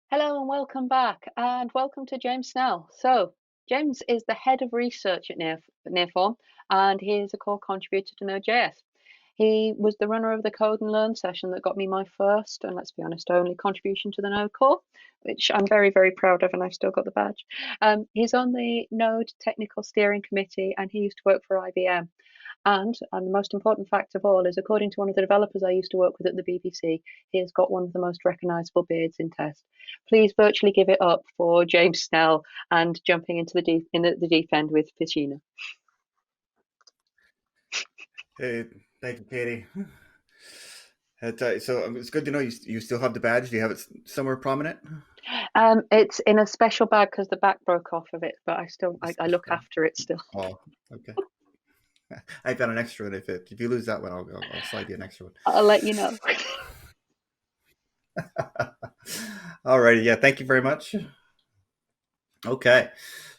Hello and welcome back, and welcome to James Snell. So, James is the head of research at Nearform, and he is a core contributor to Node.js. He was the runner of the Code and Learn session that got me my first, and let's be honest, only contribution to the Node core, which I'm very, very proud of, and I've still got the badge. He's on the Node Technical Steering Committee, and he used to work for IBM. And the most important fact of all is, according to one of the developers I used to work with at the BBC, he has got one of the most recognisable beards in test. Please virtually give it up for James Snell and jumping into the deep end with Piscina. Hey, thank you, Katie. So it's good to know you still have the badge. Do you have it somewhere prominent? It's in a special bag because the back broke off of it, but I look after it still. Oh, okay. I've got an extra one. If you lose that one, I'll slide you an extra I'll let you know. one. Alrighty, yeah. Thank you very much. Okay.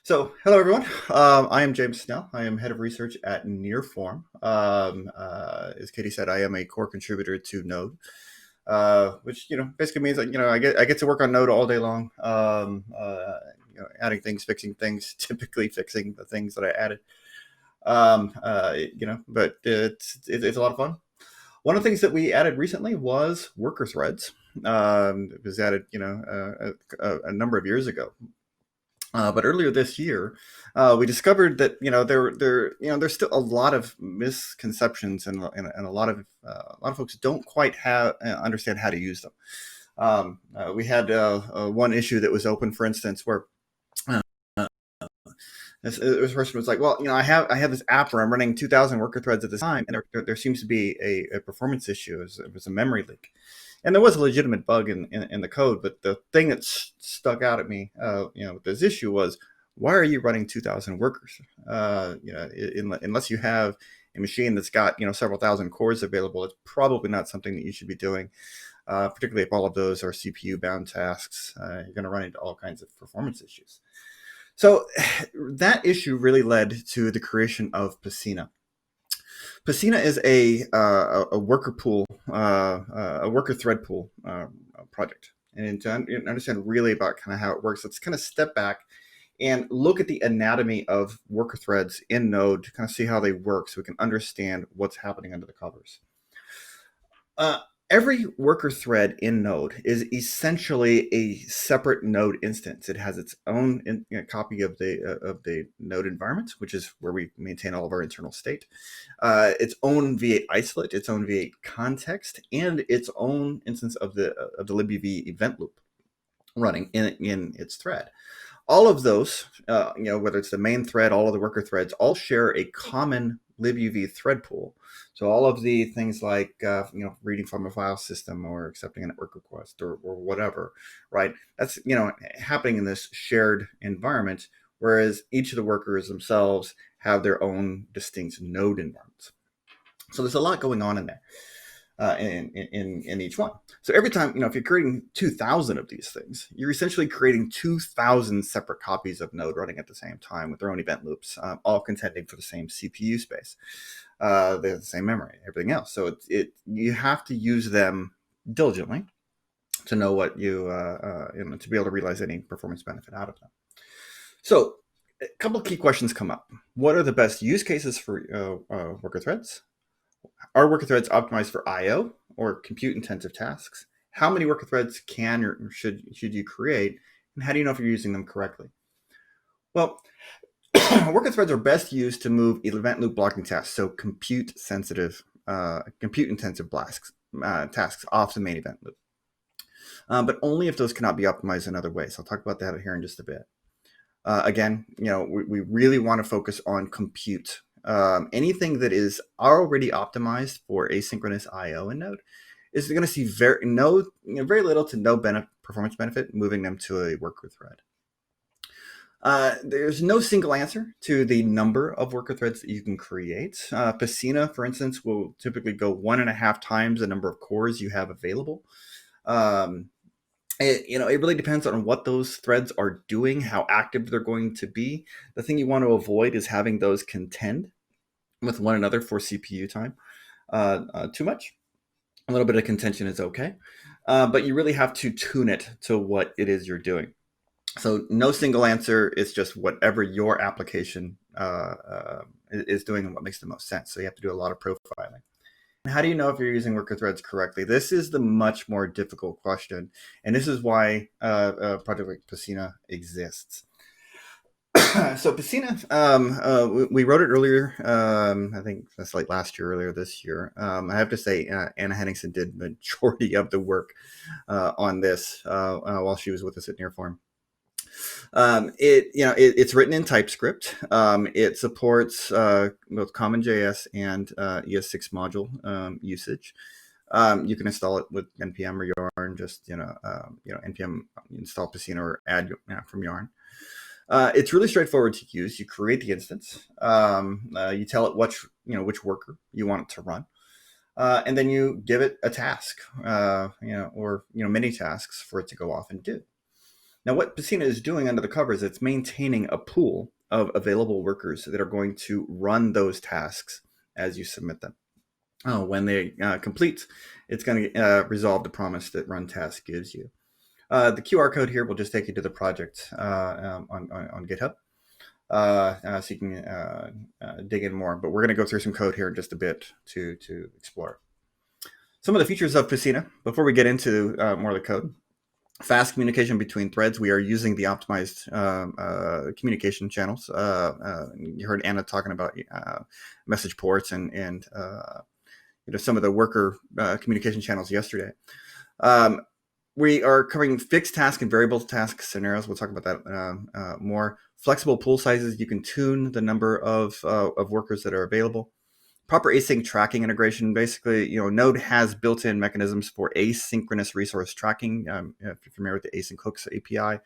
So, hello everyone. I am James Snell. I am head of research at Nearform. As Katie said, I am a core contributor to Node. Which basically means that I get to work on Node all day long, adding things, fixing things, typically fixing the things that I added. But it's a lot of fun. One of the things that we added recently was worker threads. It was added a number of years ago. But earlier this year, we discovered that there's still a lot of misconceptions, and a lot of folks don't quite understand how to use them. We had one issue that was open, for instance, where this person was like, "Well, I have this app where I'm running 2,000 worker threads at the time, and there seems to be a performance issue. It was a memory leak." And there was a legitimate bug in the code, but the thing that stuck out at me, with this issue was, why are you running 2,000 workers? Unless you have a machine that's got several thousand cores available, it's probably not something that you should be doing. Particularly if all of those are CPU bound tasks, you're going to run into all kinds of performance issues. So that issue really led to the creation of Piscina. Piscina is a worker pool, a worker thread pool project. And to understand really about kind of how it works, let's kind of step back and look at the anatomy of worker threads in Node to kind of see how they work so we can understand what's happening under the covers. Every worker thread in Node is essentially a separate Node instance. It has its own copy of the Node environment, which is where we maintain all of our internal state, its own V8 isolate, its own V8 context, and its own instance of the libuv event loop running in its thread. All of those, whether it's the main thread, all of the worker threads, all share a common libuv thread pool. So all of the things like reading from a file system or accepting a network request or whatever, right? That's happening in this shared environment, whereas each of the workers themselves have their own distinct node environments. So there's a lot going on in there. In each one. So every time, if you're creating 2,000 of these things, you're essentially creating 2,000 separate copies of Node running at the same time with their own event loops, all contending for the same CPU space. They have the same memory, everything else. So you have to use them diligently to know what to be able to realize any performance benefit out of them. So a couple of key questions come up. What are the best use cases for worker threads? Are worker threads optimized for I/O or compute-intensive tasks? How many worker threads can or should you create? And how do you know if you're using them correctly? Well, worker threads are best used to move event loop blocking tasks, so compute-intensive tasks off the main event loop. But only if those cannot be optimized in other ways. I'll talk about that here in just a bit. Again, we really want to focus on compute. Anything that is already optimized for asynchronous I/O in Node is going to see very little to no performance benefit moving them to a worker thread. There's no single answer to the number of worker threads that you can create. Piscina, for instance, will typically go 1.5 times the number of cores you have available. It really depends on what those threads are doing, how active they're going to be. The thing you want to avoid is having those contend with one another for CPU time too much. A little bit of contention is okay, but you really have to tune it to what it is you're doing. So no single answer. It's just whatever your application is doing and what makes the most sense. So you have to do a lot of profiling. How do you know if you're using worker threads correctly? This is the much more difficult question, and this is why a project like Piscina exists. So Piscina, we wrote it earlier. I think that's like last year, earlier this year. I have to say, Anna Henningsen did majority of the work on this while she was with us at Nearform. It's written in TypeScript. It supports both CommonJS and ES6 module usage. You can install it with npm or yarn. Just npm install Piscina or add from yarn. It's really straightforward to use. You create the instance. You tell it which worker you want it to run. And then you give it a task, or many tasks for it to go off and do. Now, what Piscina is doing under the covers, it's maintaining a pool of available workers that are going to run those tasks as you submit them. When they complete, it's going to resolve the promise that run task gives you. The QR code here will just take you to the project on GitHub. So you can dig in more. But we're going to go through some code here in just a bit to explore. Some of the features of Piscina, before we get into more of the code. Fast communication between threads. We are using the optimized communication channels. You heard Anna talking about message ports and some of the worker communication channels yesterday. We are covering fixed task and variable task scenarios. We'll talk about that more. Flexible pool sizes. You can tune the number of workers that are available. Proper async tracking integration. Basically, Node has built-in mechanisms for asynchronous resource tracking. If you're familiar with the async hooks API,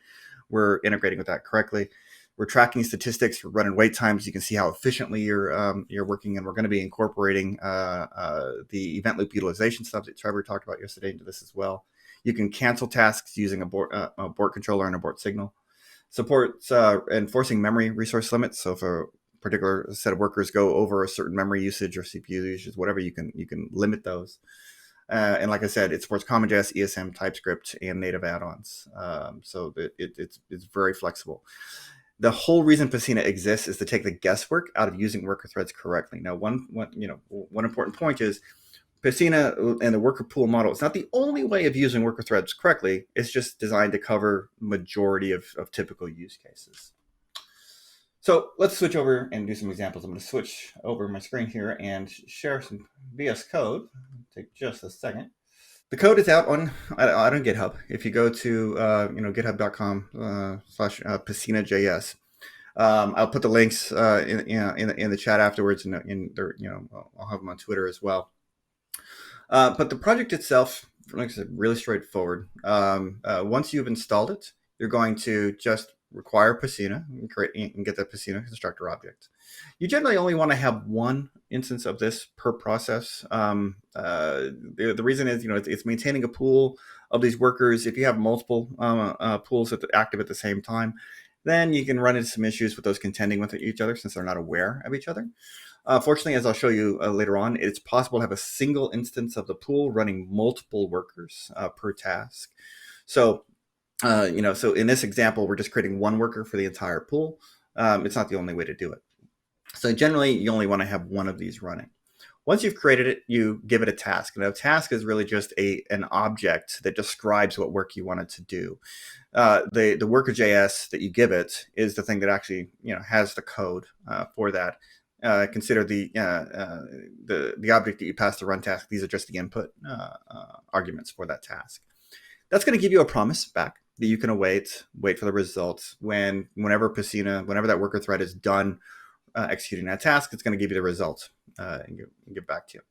we're integrating with that correctly. We're tracking statistics. We're running wait times. You can see how efficiently you're working, and we're going to be incorporating the event loop utilization stuff that Trevor talked about yesterday into this as well. You can cancel tasks using a abort controller and abort signal. Supports enforcing memory resource limits. So if a particular set of workers go over a certain memory usage or CPU usage, whatever, you can limit those. And like I said, it supports CommonJS, ESM, TypeScript, and native add-ons. So it's very flexible. The whole reason Piscina exists is to take the guesswork out of using worker threads correctly. Now, one important point is Piscina and the worker pool model. It's not the only way of using worker threads correctly. It's just designed to cover majority of typical use cases. So let's switch over and do some examples. I'm going to switch over my screen here and share some VS Code. Take just a second. The code is out on GitHub. If you go to github.com/piscina.js, I'll put the links in the chat afterwards, and I'll have them on Twitter as well. But the project itself, like I said, really straightforward. Once you've installed it, you're going to just require Piscina and get the Piscina constructor object. You generally only want to have one instance of this per process. The reason is, it's maintaining a pool of these workers. If you have multiple pools active at the same time, then you can run into some issues with those contending with each other since they're not aware of each other. Fortunately, as I'll show you later on, it's possible to have a single instance of the pool running multiple workers per task. So so in this example, we're just creating one worker for the entire pool. It's not the only way to do it. So generally, you only want to have one of these running. Once you've created it, you give it a task. And a task is really just an object that describes what work you want it to do. The worker.js that you give it is the thing that actually has the code for that. Consider the object that you pass the run task. These are just the input arguments for that task. That's going to give you a promise back that you can wait for the results. Whenever that worker thread is done executing that task, it's going to give you the result and get back to you.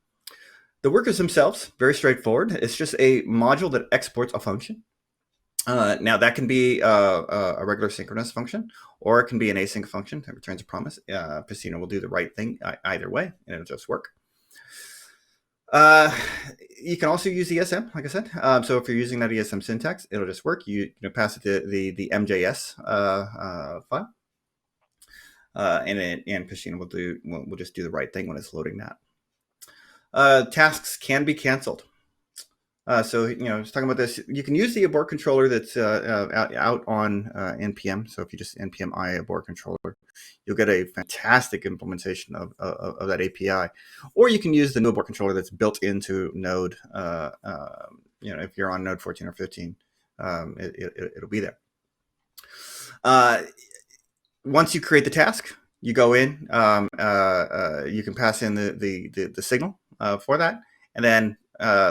The workers themselves, very straightforward. It's just a module that exports a function. Now that can be a regular synchronous function, or it can be an async function that returns a promise. Piscina will do the right thing either way, and it'll just work. You can also use ESM, like I said. So if you're using that ESM syntax, it'll just work. You pass it to the MJS file, and Piscina will just do the right thing when it's loading that. Tasks can be canceled. So just talking about this, you can use the abort controller that's out on npm. So if you just npm I abort controller, you'll get a fantastic implementation of that API. Or you can use the new abort controller that's built into Node. If you're on Node 14 or 15, it'll be there. Once you create the task, you go in. You can pass in the signal for that, and then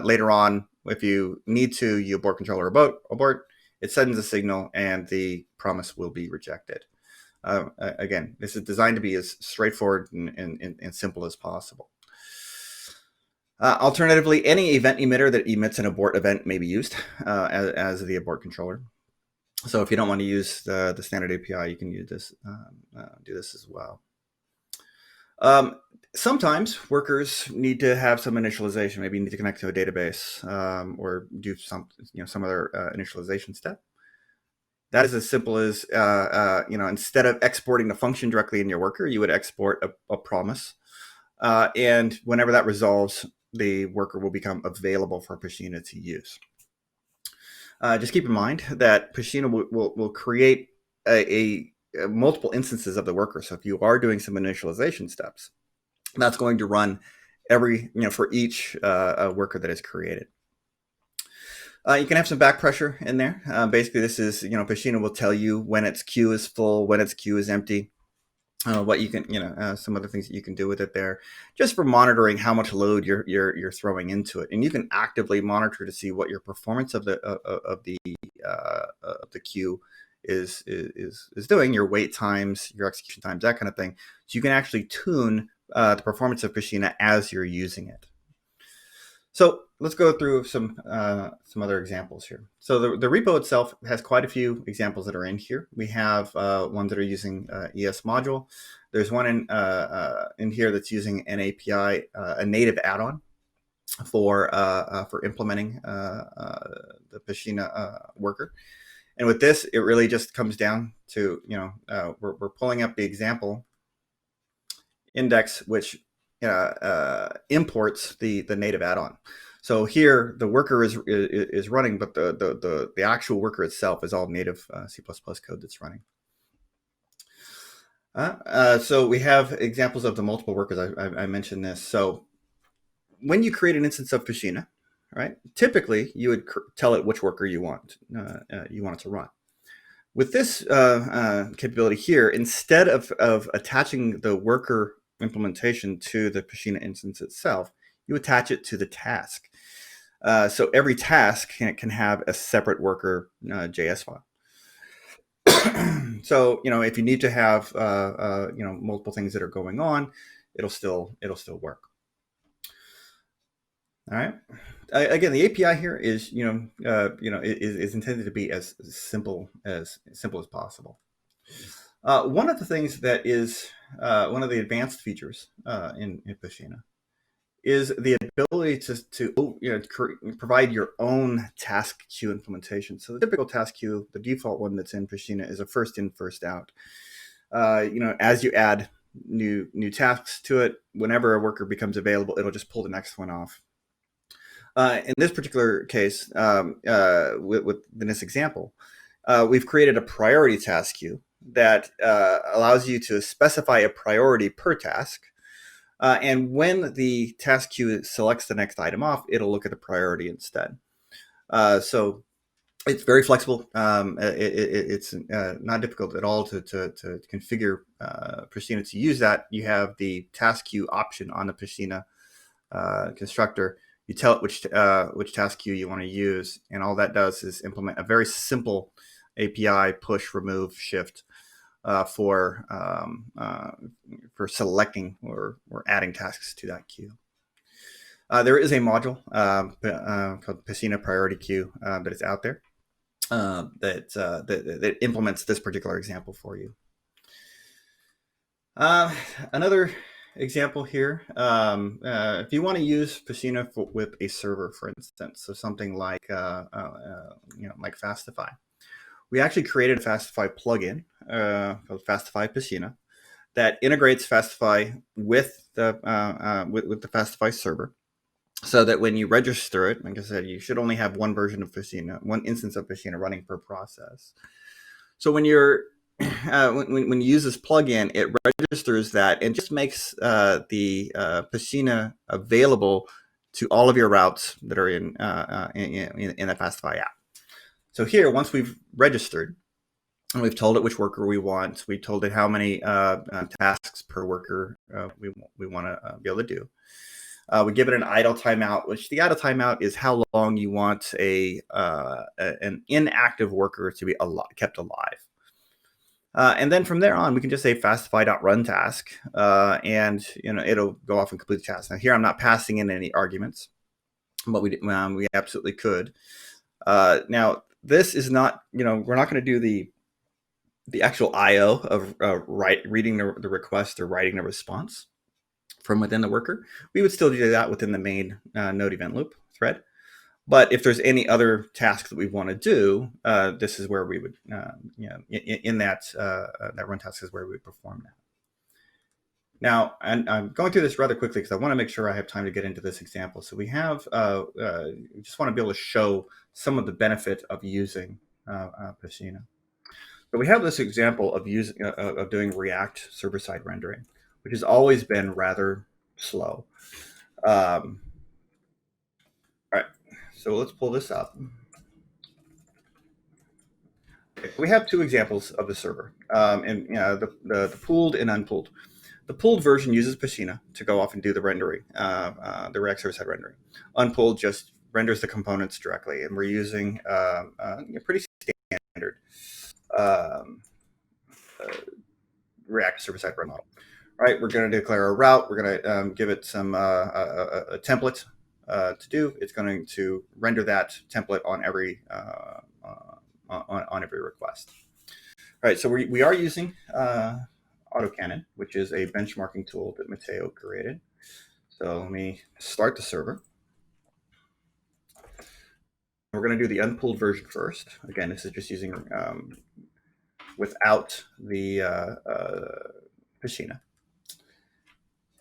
later on, if you need to, you abort controller abort. It sends a signal, and the promise will be rejected. Again, this is designed to be as straightforward and simple as possible. Alternatively, any event emitter that emits an abort event may be used as the abort controller. So if you don't want to use the standard API, you can use this, do this as well. Sometimes workers need to have some initialization. Maybe you need to connect to a database or do some other initialization step. That is as simple as instead of exporting the function directly in your worker, you would export a promise, and whenever that resolves, the worker will become available for Piscina to use. Just keep in mind that Piscina will create a multiple instances of the worker. So if you are doing some initialization steps, that's going to run for each worker that is created. You can have some back pressure in there. Basically, this is Piscina will tell you when its queue is full, when its queue is empty. What you can, some other things that you can do with it there, just for monitoring how much load you're throwing into it, and you can actively monitor to see what your performance of the queue is doing, your wait times, your execution times, that kind of thing. So you can actually tune the performance of Piscina as you're using it. So let's go through some other examples here. So the repo itself has quite a few examples that are in here. We have ones that are using ES module. There's one in here that's using an API, a native add-on for implementing the Piscina worker. And with this, it really just comes down to we're pulling up the example index, which imports the native add-on. So here the worker is running, but the actual worker itself is all native C++ code that's running. So we have examples of the multiple workers. I mentioned this. So when you create an instance of Piscina, right? Typically, you would tell it which worker you want it to run. With this capability here, instead of attaching the worker implementation to the Piscina instance itself, you attach it to the task. So every task can have a separate worker JS file. So if you need to have multiple things that are going on, it'll still work. All right. Again, the API here is is intended to be as simple as possible. One of the things that is one of the advanced features in Piscina is the ability to provide your own task queue implementation. So the typical task queue, the default one that's in Piscina, is a first in, first out. As you add new tasks to it, whenever a worker becomes available, it'll just pull the next one off. In this particular case, with this example, we've created a priority task queue that allows you to specify a priority per task. And when the task queue selects the next item off, it'll look at the priority instead. So it's very flexible. It's not difficult at all to configure Piscina to use that. You have the task queue option on the Piscina constructor. You tell it which task queue you want to use, and all that does is implement a very simple API push, remove, shift for selecting or adding tasks to that queue. There is a module called Piscina Priority Queue that is out there that implements this particular example for you. Another example here, if you want to use Piscina with a server, for instance, so something like like Fastify. We actually created a Fastify plugin called Fastify Piscina that integrates Fastify with the Fastify server. so that when you register it, like I said, you should only have one version of Piscina, one instance of Piscina running per process. So when you're when you use this plugin, it registers that and just makes the Piscina available to all of your routes that are in the Fastify app. So here, once we've registered and we've told it which worker we want, we told it how many tasks per worker we want to be able to do. We give it an idle timeout, which the idle timeout is how long you want an inactive worker to be kept alive. And then from there on, we can just say fastify.run task, and it'll go off and complete the task. Now here, I'm not passing in any arguments, but we absolutely could. Now this is not, we're not going to do the actual I/O of reading the request or writing the response from within the worker. We would still do that within the main node event loop thread. But if there's any other task that we want to do, this is where we would, in that run task is where we would perform that. Now, and I'm going through this rather quickly because I want to make sure I have time to get into this example. So we have, just want to be able to show some of the benefit of using Piscina. So we have this example of doing React server-side rendering, which has always been rather slow. All right, so let's pull this up. Okay, we have two examples of the server, and the pooled and unpooled. The pooled version uses Piscina to go off and do the rendering, the React server-side rendering. Unpooled just renders the components directly, and we're using pretty standard React server-side run model. All right, we're going to declare a route. We're going to give it some a template to do. It's going to render that template on every on every request. All right, so we are using AutoCannon, which is a benchmarking tool that Matteo created. So let me start the server. We're going to do the unpooled version first. Again, this is just using without the Piscina.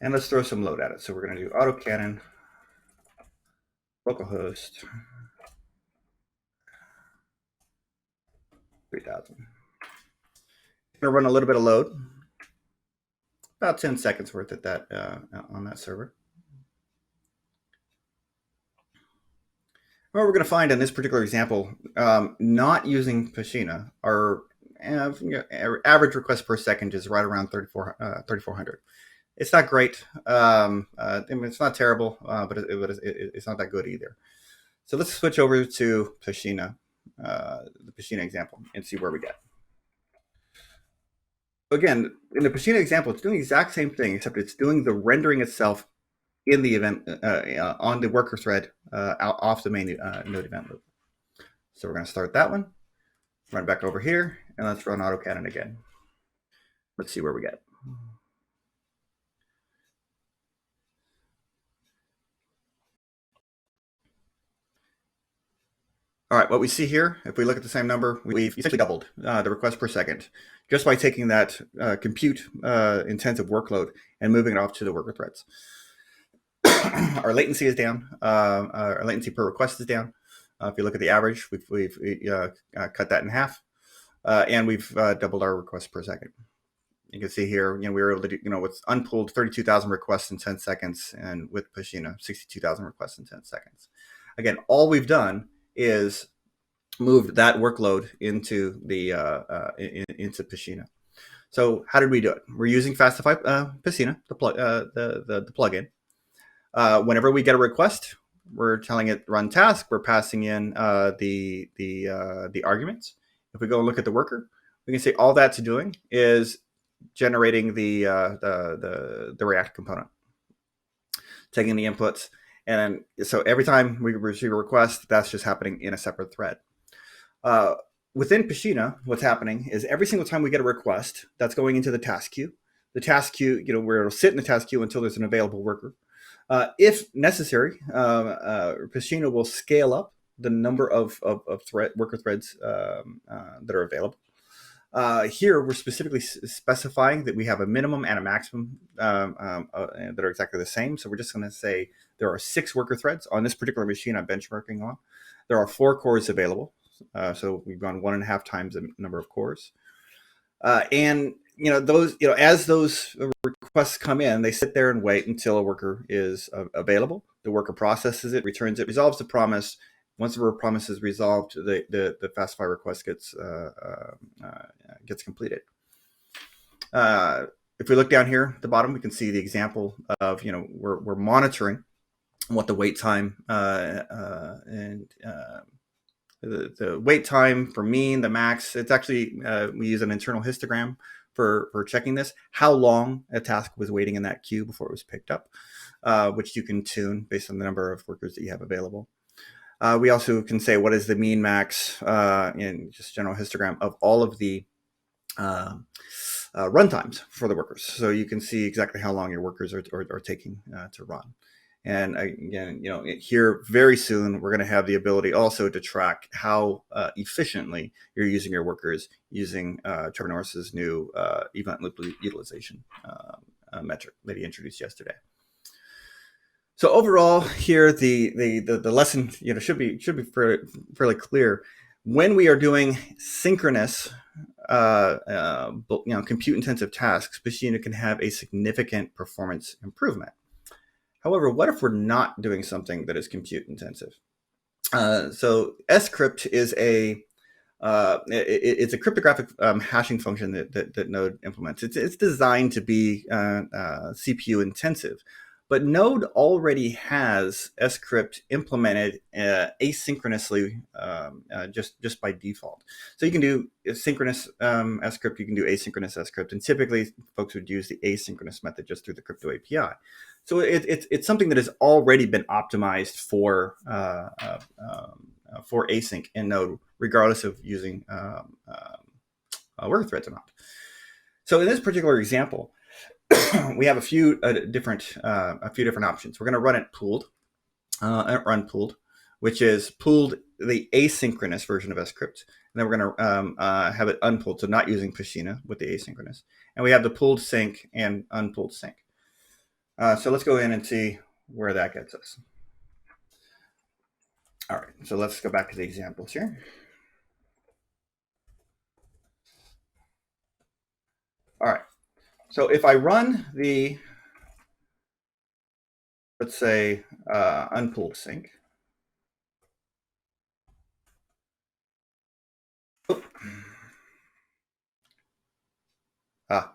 And let's throw some load at it. So we're going to do AutoCannon localhost 3000. Going to run a little bit of load, about 10 seconds worth at that on that server. What we're going to find in this particular example, not using Piscina, our average request per second is right around 3,400. It's not great. It's not terrible, but it's not that good either. So let's switch over to Piscina, the Piscina example, and see where we get. Again, in the Piscina example, it's doing the exact same thing, except it's doing the rendering itself in the event on the worker thread off the main node event loop. So we're going to start that one, run back over here, and let's run AutoCannon again. Let's see where we get. All right, what we see here, if we look at the same number, we've essentially doubled the request per second just by taking that compute intensive workload and moving it off to the worker threads. Our latency is down. Our latency per request is down. If you look at the average, we've cut that in half, and we've doubled our requests per second. You can see here, we were able to do, with unpooled 32,000 requests in 10 seconds, and with Piscina, 62,000 requests in 10 seconds. Again, all we've done is moved that workload into the into Piscina. So how did we do it? We're using Fastify Piscina, the plugin. Whenever we get a request, we're telling it run task. We're passing in the arguments. If we go and look at the worker, we can say all that's doing is generating the React component, taking the inputs. And so every time we receive a request, that's just happening in a separate thread. Within Piscina, what's happening is every single time we get a request, that's going into the task queue. The task queue, where it'll sit in the task queue until there's an available worker. If necessary, Piscina will scale up the number of worker threads that are available. Here, we're specifically specifying that we have a minimum and a maximum that are exactly the same. So we're just going to say there are 6 worker threads on this particular machine I'm benchmarking on. There are 4 cores available. So we've gone 1.5 times the number of cores. And those, as those requests come in, they sit there and wait until a worker is available. The worker processes it, returns it, resolves the promise. Once the promise is resolved, the Fastify request gets completed. If we look down here at the bottom, we can see the example of we're monitoring what the wait time and the wait time for mean, the max. It's actually we use an internal histogram for checking this, how long a task was waiting in that queue before it was picked up, which you can tune based on the number of workers that you have available. We also can say what is the mean, max, in just general histogram of all of the runtimes for the workers. So you can see exactly how long your workers are taking to run. And again, here very soon, we're going to have the ability also to track how efficiently you're using your workers using Trevor Norris's new event loop utilization metric that he introduced yesterday. So overall, here the lesson should be fairly clear. When we are doing synchronous compute intensive tasks, Piscina can have a significant performance improvement. However, what if we're not doing something that is compute intensive? So scrypt is it's a cryptographic hashing function that Node implements. It's designed to be CPU intensive, but Node already has scrypt implemented asynchronously just by default. So you can do synchronous scrypt, you can do asynchronous scrypt, and typically folks would use the asynchronous method just through the crypto API. So it's something that has already been optimized for async in Node, regardless of using worker threads or not. So in this particular example, we have a few different options. We're going to run it pooled, which is pooled the asynchronous version of scrypt, and then we're going to have it unpooled, so not using Piscina with the asynchronous, and we have the pooled sync and unpooled sync. So let's go in and see where that gets us. All right, so let's go back to the examples here. All right, so if I run the, let's say, unpooled sync.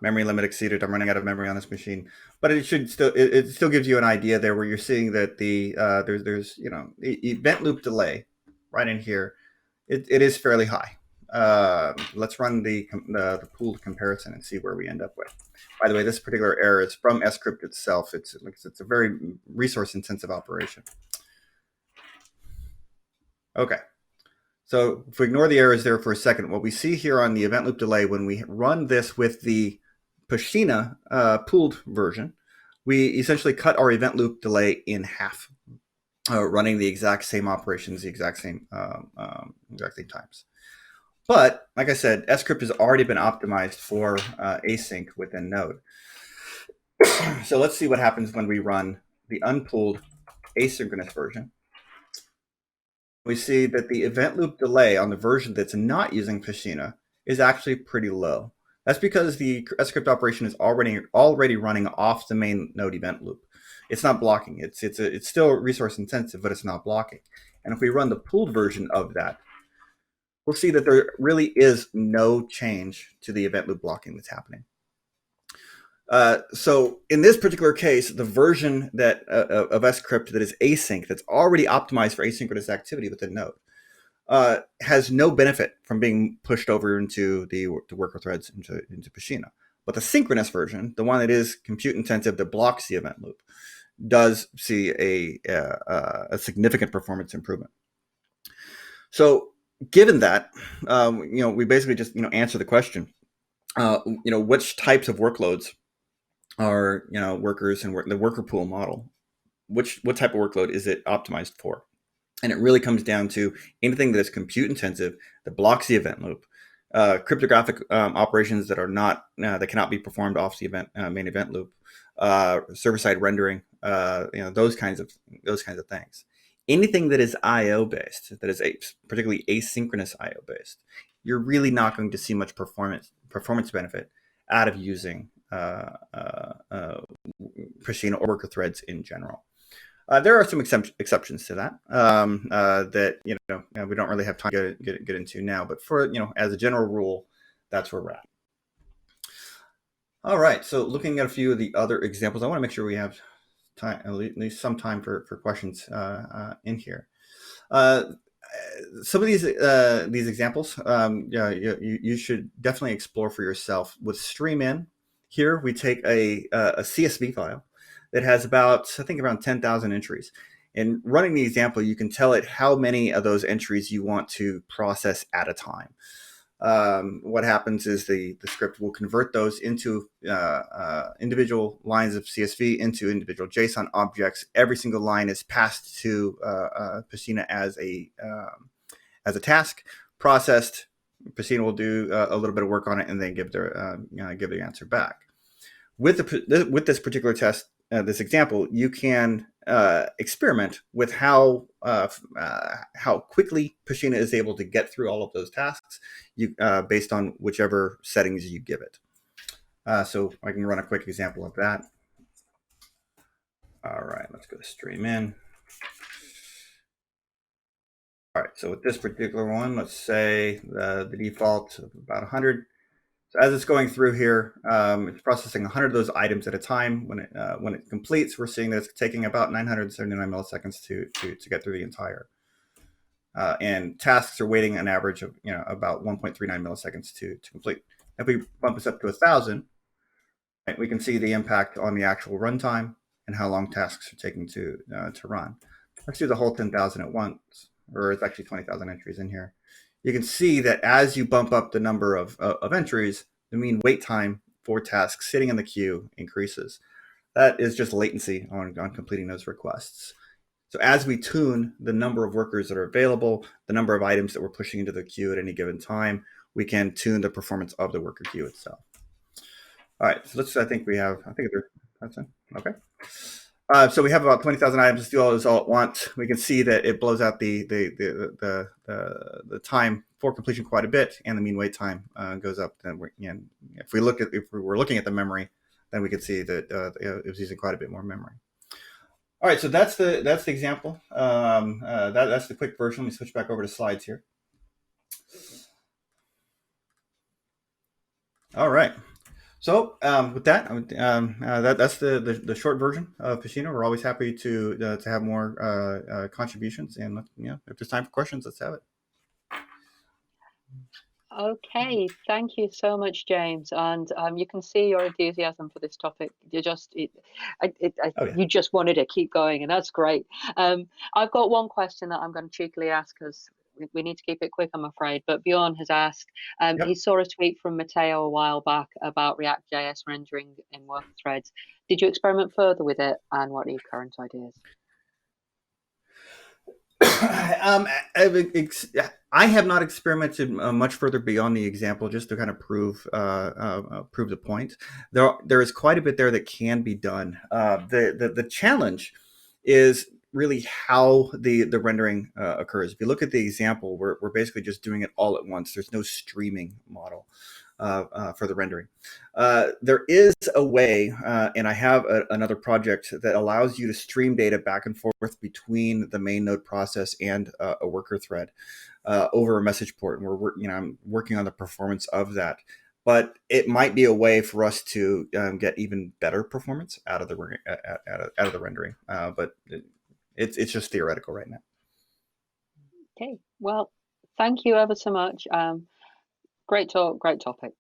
Memory limit exceeded. I'm running out of memory on this machine, but it still gives you an idea there where you're seeing that the there's event loop delay right in here. It is fairly high. Let's run the pooled comparison and see where we end up with. By the way, this particular error is from scrypt itself. It's a very resource intensive operation. Okay. So if we ignore the errors there for a second, what we see here on the event loop delay, when we run this with the Piscina pooled version, we essentially cut our event loop delay in half, running the exact same operations, the exact same times. But like I said, scrypt has already been optimized for async within Node. So let's see what happens when we run the unpooled asynchronous version. We see that the event loop delay on the version that's not using Piscina is actually pretty low. That's because the scrypt operation is already running off the main Node event loop. It's not blocking. It's still resource intensive, but it's not blocking. And if we run the pooled version of that, we'll see that there really is no change to the event loop blocking that's happening. So in this particular case, the version that of scrypt that is async, that's already optimized for asynchronous activity within Node, has no benefit from being pushed over into the worker threads into Piscina. But the synchronous version, the one that is compute intensive, that blocks the event loop, does see a significant performance improvement. So given that, we basically just answer the question, which types of workloads are workers and the worker pool model, what type of workload is it optimized for? And it really comes down to anything that is compute intensive, that blocks the event loop, cryptographic operations that are not that cannot be performed off the main event loop, server side rendering, those kinds of things. Anything that is I/O based, that is particularly asynchronous I/O based, you're really not going to see much performance benefit out of using Piscina or worker threads in general. There are some exceptions to that that we don't really have time to get into now. But for as a general rule, that's where we're at. All right. So looking at a few of the other examples, I want to make sure we have time, at least some time for questions in here. Some of these examples, you should definitely explore for yourself. With stream-in, here we take a CSV file that has about, I think, around 10,000 entries. And running the example, you can tell it how many of those entries you want to process at a time. What happens is the script will convert those into individual lines of CSV into individual JSON objects. Every single line is passed to Piscina as a task, processed. Piscina will do a little bit of work on it and then give the answer back. With this particular test, this example, you can experiment with how quickly Piscina is able to get through all of those tasks, based on whichever settings you give it. So I can run a quick example of that. All right, let's go to stream in. All right, so with this particular one, let's say the default of about 100. So as it's going through here, it's processing 100 of those items at a time. When it completes, we're seeing that it's taking about 979 milliseconds to get through the entire. And tasks are waiting an average of about 1.39 milliseconds to complete. If we bump this up to 1,000, right, we can see the impact on the actual runtime and how long tasks are taking to run. Let's do the whole 10,000 at once, or it's actually 20,000 entries in here. You can see that as you bump up the number of entries, the mean wait time for tasks sitting in the queue increases. That is just latency on completing those requests. So as we tune the number of workers that are available, the number of items that we're pushing into the queue at any given time, we can tune the performance of the worker queue itself. All right, so that's it. Okay. So we have about 20,000 items. Let's do all this all at once. We can see that it blows out the time for completion quite a bit, and the mean wait time goes up. Then if we were looking at the memory, then we could see that it was using quite a bit more memory. All right, so that's the example. That's the quick version. Let me switch back over to slides here. All right. So with that, that's the short version of Piscina. We're always happy to have more contributions, and if there's time for questions, let's have it. Okay, thank you so much, James. And you can see your enthusiasm for this topic. You just wanted to keep going, and that's great. I've got one question that I'm going to cheekily ask, because we need to keep it quick, I'm afraid. But Bjorn has asked, Yep. he saw a tweet from Matteo a while back about React.js rendering in worker threads. Did you experiment further with it, and what are your current ideas? I have not experimented much further beyond the example, just to kind of prove the point. There is quite a bit there that can be done. The challenge is really how the rendering occurs. If you look at the example, we're basically just doing it all at once. There's no streaming model for the rendering. There is a way, and I have another project that allows you to stream data back and forth between the main node process and a worker thread over a message port. And I'm working on the performance of that. But it might be a way for us to get even better performance out of the rendering. But it's just theoretical right now. Okay, well, thank you ever so much. Great talk, great topic.